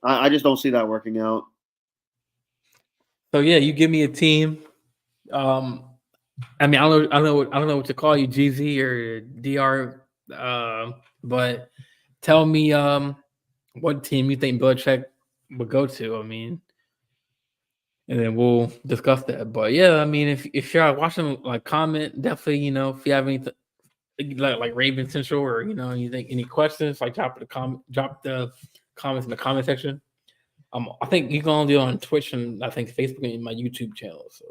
I just don't see that working out. So yeah, you give me a team. Um, I mean, I don't know what to call you, GZ or DR. But tell me, what team you think Belichick would go to? I mean, and then we'll discuss that. But yeah, I mean, if you're watching, like, comment definitely. If you have anything like Raven Central, or you think any questions, like drop the comments in the comment section. I think you can only do it on Twitch and I think Facebook and my YouTube channel. So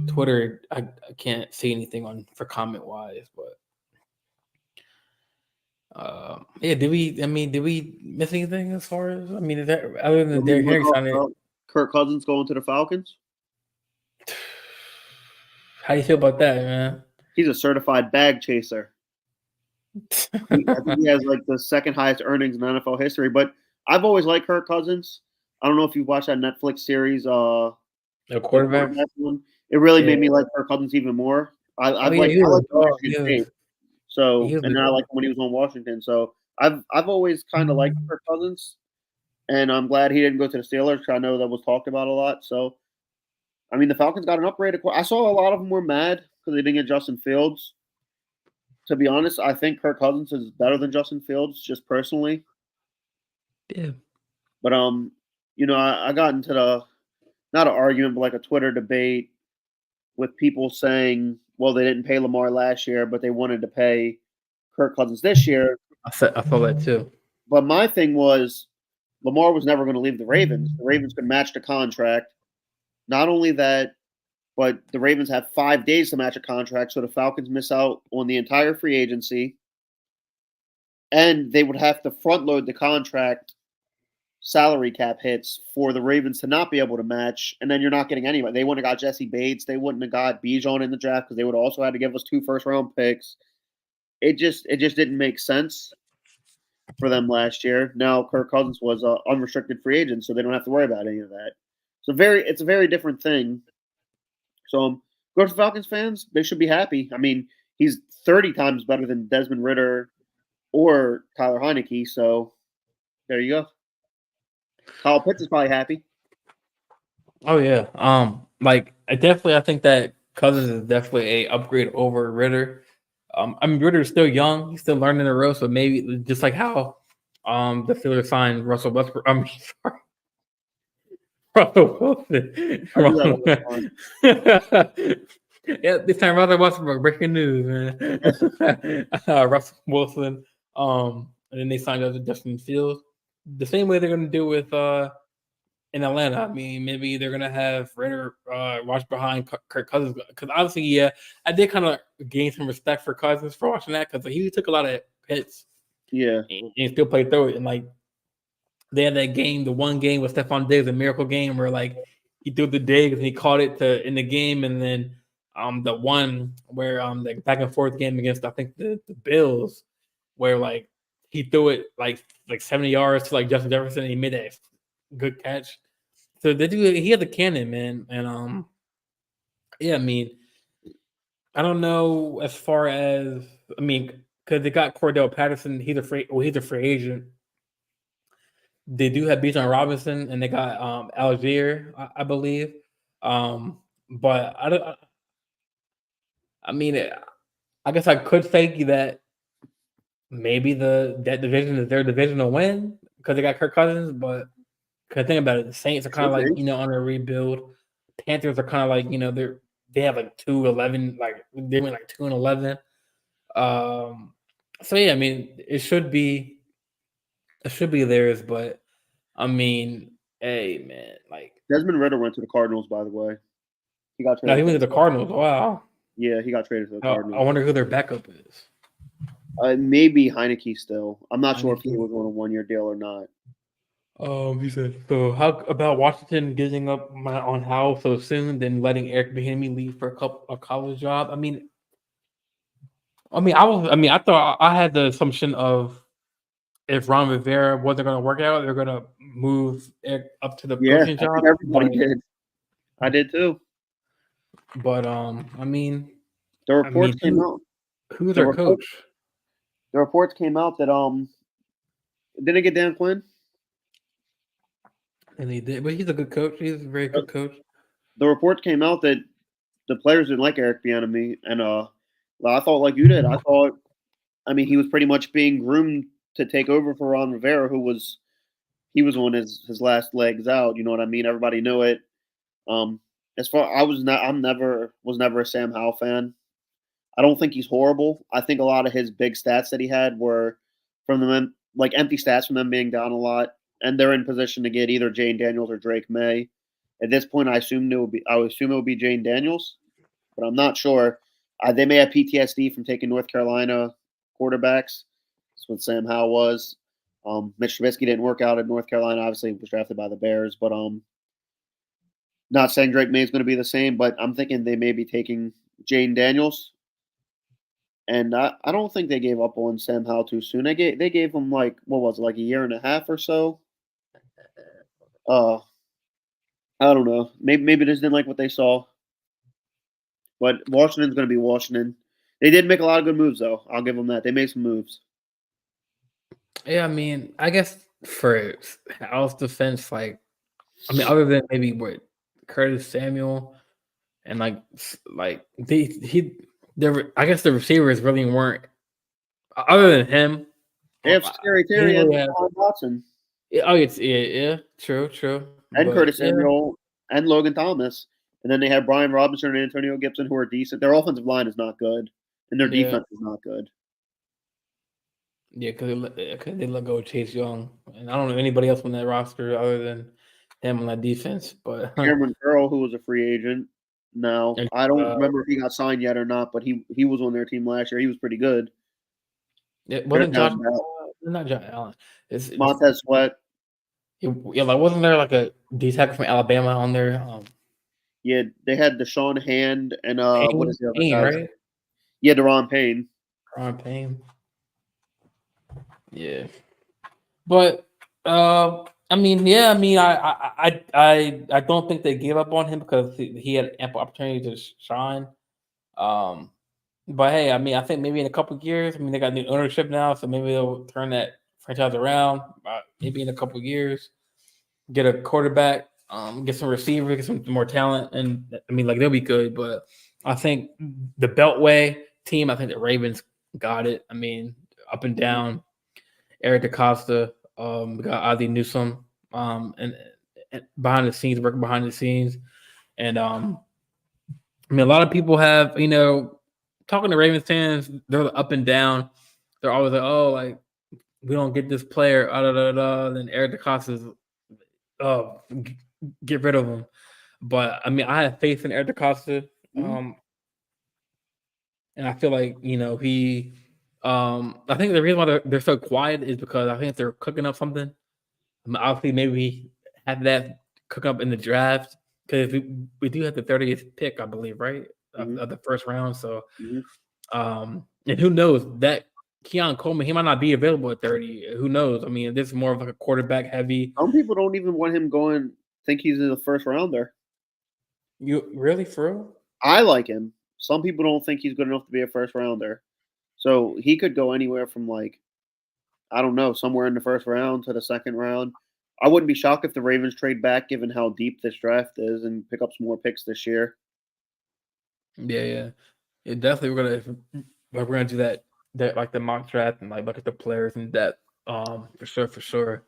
Twitter, I can't see anything on for comment wise, but yeah. Did we miss anything as far as is that other than Derrick Henry signing? Kirk Cousins going to the Falcons? How do you feel about that, man? He's a certified bag chaser. I think he has like the second highest earnings in NFL history. But I've always liked Kirk Cousins. I don't know if you've watched that Netflix series, The the quarterback? quarterback one. It really Yeah. made me like Kirk Cousins even more. I Oh yeah, I like he Michigan was State. So, he was and then I liked him when he was on Washington. So I've always kind of liked Kirk Cousins, and I'm glad he didn't go to the Steelers because I know that was talked about a lot. So I mean, the Falcons got an upgrade. I saw a lot of them were mad because they didn't get Justin Fields. To be honest, I think Kirk Cousins is better than Justin Fields, just personally. yeah. But I got into the not an argument, but like a Twitter debate with people saying, well, they didn't pay Lamar last year, but they wanted to pay Kirk Cousins this year. I saw that too. But my thing was Lamar was never going to leave the Ravens. The Ravens could match the contract. Not only that, but the Ravens have 5 days to match a contract, so the Falcons miss out on the entire free agency. And they would have to front load the contract salary cap hits for the Ravens to not be able to match, and then you're not getting anybody. They wouldn't have got Jesse Bates. They wouldn't have got Bijan in the draft because they would also have to give us 2 first-round picks. It just didn't make sense for them last year. Now Kirk Cousins was an unrestricted free agent, so they don't have to worry about any of that. It's a very different thing. So go to Falcons fans, they should be happy. I mean, he's 30 times better than Desmond Ritter or Tyler Heineke, so there you go. Kyle Pitts is probably happy. Oh yeah. I think that Cousins is definitely a upgrade over Ritter. Ritter's still young; he's still learning the ropes. So maybe just like how the Steelers signed Russell Westbrook. I'm sorry, Russell Wilson. I do that all the time. Yeah, this time Russell Westbrook. Breaking news, man. Russell Wilson. And then they signed up to Justin Fields. The same way they're going to do with in Atlanta. I mean, maybe they're gonna have Ritter watch behind Kirk Cousins because obviously, yeah, I did kind of gain some respect for Cousins for watching that because he took a lot of hits Yeah. and he still played through it. And like they had that game, the one game with Stephon Diggs, a miracle game where like he threw the dig and he caught it to in the game, and then the one where the back and forth game against I think the Bills where like he threw it like 70 yards to like Justin Jefferson and he made that good catch. So they do. He had the cannon, man, and yeah. I mean, I don't know as far as I mean, because they got Cordell Patterson. He's a free agent. They do have Bijan Robinson, and they got Algier, I believe. But I don't. I mean, I guess I could say that maybe that division is their divisional win because they got Kirk Cousins. But cause think about it, the Saints are kind of Should like be. on a rebuild. Panthers are kind of like they have like 2-11, like they went like 2-11. So yeah, I mean it should be theirs, but I mean, hey man, like Desmond Ritter went to the Cardinals, by the way. He got now he traded to went the to the Cardinals. Wow, Yeah, he got traded to the I Cardinals. wonder who their backup is. Maybe Heineke still. I'm not sure if he Heineke. was on a 1 year deal or not. He said. So how about Washington giving up on Howell so soon, then letting Eric Bieniemy leave for a college job? I thought I had the assumption of if Ron Rivera wasn't going to work out, they're going to move Eric up to the Yeah, coaching I think job. everybody did. I did too. But The reports came out. who's The our report, coach? the reports came out that didn't it get Dan Quinn? And he did, but he's a good coach. He's a very The, good coach. the report came out that the players didn't like Eric Bieniemy, and well, I thought like you did. I mean, he was pretty much being groomed to take over for Ron Rivera, he was on his last legs out. You know what I mean? Everybody knew it. Um, as far was never a Sam Howell fan. I don't think he's horrible. I think a lot of his big stats that he had were from them like empty stats from them being down a lot, and they're in position to get either Jane Daniels or Drake May. At this point, I would assume it would be Jane Daniels, but I'm not sure. They may have PTSD from taking North Carolina quarterbacks. That's what Sam Howell was. Mitch Trubisky didn't work out at North Carolina. Obviously, was drafted by the Bears, but not saying Drake May is going to be the same, but I'm thinking they may be taking Jane Daniels. And I don't think they gave up on Sam Howell too soon. They gave him like what was it, like a year and a half or so. Uh, I don't know. Maybe they just didn't like what they saw. But Washington's going to be Washington. They did make a lot of good moves though. I'll give them that. They made some moves. Yeah, I mean, I guess for Howell's defense, like, I mean, other than maybe what Curtis Samuel and I guess the receivers really weren't other than him. They have Scary He didn't Terry and really have. Watson Yeah, true, and but Curtis yeah, Samuel and Logan Thomas. And then they have Brian Robinson and Antonio Gibson who are decent. Their offensive line is not good, and their yeah, defense is not good. yeah, because they let go of Chase Young, and I don't know anybody else on that roster other than him on that defense. But Cameron Curl, who was a free agent. No, and, I don't remember if he got signed yet or not, but he was on their team last year. He was pretty good. it They're wasn't Josh, down bad. not Josh Allen. It's Montez Sweat. yeah, like wasn't there like a D tackle from Alabama on there? Yeah, they had Deshaun Hand and what is the other Payne, guy's? right? Yeah, Deron Payne. Ron Payne. Yeah, but I mean, yeah, I mean, I don't think they gave up on him because he had ample opportunity to shine. Um, but hey, I mean, I think maybe in a couple of years, I mean, they got new ownership now, so maybe they'll turn that franchise around. Maybe in a couple of years, get a quarterback, get some receivers, get some more talent, and I mean, like they'll be good. But I think the Beltway team, I think the Ravens got it. I mean, up and down. Eric DaCosta, we got Ozzie Newsome, and behind the scenes, working behind the scenes, and I mean, a lot of people have, talking to Ravens fans, they're up and down. They're always like, oh, like we don't get this player, Then Eric DaCosta's get rid of him. But I mean, I have faith in Eric DeCosta. Mhm. And I feel like he. I think the reason why they're so quiet is because I think they're cooking up something. I mean, obviously, maybe we have that cook up in the draft because we do have the 30th pick, I believe, right, Mhm. of the first round. So, Mhm. and who knows that Keon Coleman, he might not be available at 30. Who knows? I mean, this is more of like a quarterback heavy. Some people don't even want him going. Think he's in the first rounder. You really for real? I like him. Some people don't think he's good enough to be a first rounder. So he could go anywhere from like I don't know, somewhere in the first round to the second round. I wouldn't be shocked if the Ravens trade back given how deep this draft is and pick up some more picks this year. Yeah, yeah. It definitely we're gonna do that like the mock draft and like look at the players and that for sure, for sure.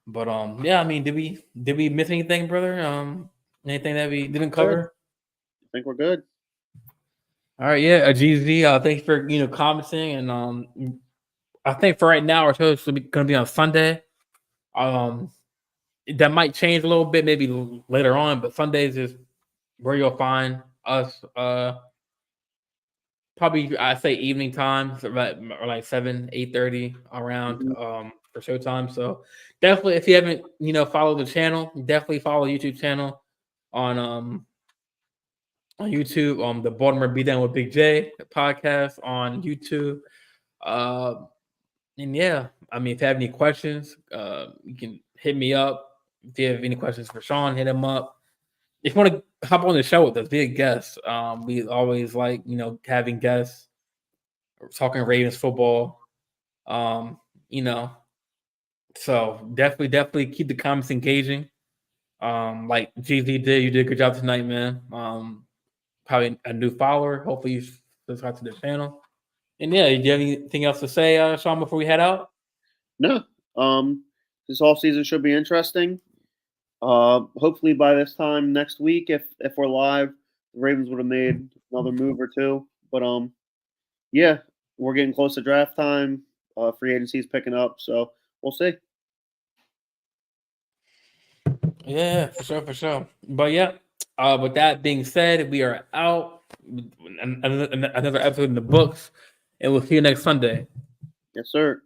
But yeah, I mean, did we miss anything, brother? Anything that we didn't Good. cover? I think we're good. All right, yeah, GZ, thanks for commenting and I think for right now our show is gonna be on Sunday. Um that might change a little bit maybe later on, but Sundays is where you'll find us probably I say evening time, so or like 7, 8:30 around Mhm. for showtime. So definitely if you haven't, followed the channel, definitely follow the YouTube channel on on YouTube, the Baltimore Beat Down with Big J podcast on YouTube. Uh and yeah, I mean if you have any questions, you can hit me up. If you have any questions for Sean, hit him up. If you want to hop on the show with us, be a guest. We always like, having guests talking Ravens football. Um, you know, so definitely keep the comments engaging. Like GZ did, you did a good job tonight, man. Probably a new follower. Hopefully you subscribe to the channel. And yeah, do you have anything else to say, Sean, before we head out? No. This off season should be interesting. Hopefully by this time next week, if we're live, the Ravens would have made another move or two. But yeah, we're getting close to draft time. Free agency is picking up, so we'll see. Yeah, for sure, for sure. But yeah, with that being said, we are out. Another episode in the books, and we'll see you next Sunday. Yes, sir.